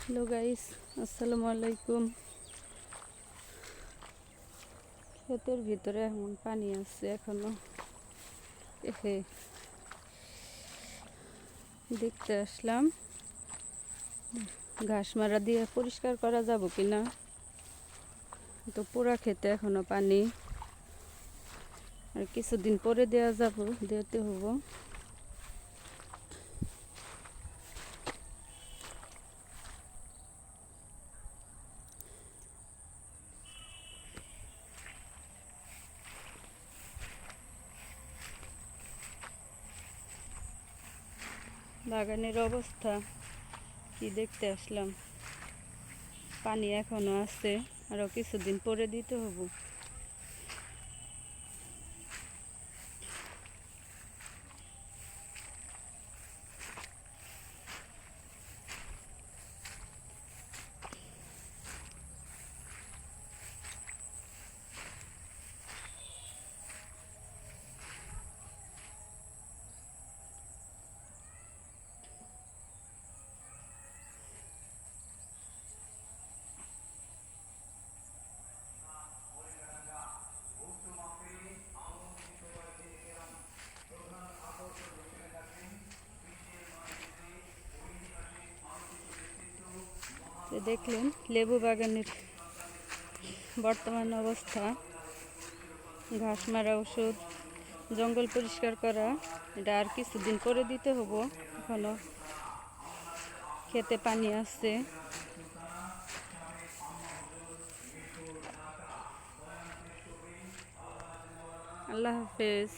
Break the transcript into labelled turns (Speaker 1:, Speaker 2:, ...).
Speaker 1: Hello guys, আসসালামু আলাইকুম। ক্ষেতের ভিতরে এমন পানি আছে এখনো। এহে দেখতে আসলাম ঘাস মারা দিয়ে পরিষ্কার করা যাব কিনা। তো পুরা ক্ষেতে এখনো পানি, আর কিছুদিন পরে দিতে হবো। বাগানের অবস্থা কি দেখতে আসলাম, পানি এখনো আছে, আরো কিছুদিন পরে দিতে হবো। তো দেখলেন লেবু বাগানের বর্তমান অবস্থা। ঘাস মারা ওষুধ, জঙ্গল পরিষ্কার করা, এটা আর কিছুদিন পরে দিতে হবো। এখনো খেতে পানি আছে। আল্লাহ হাফেজ।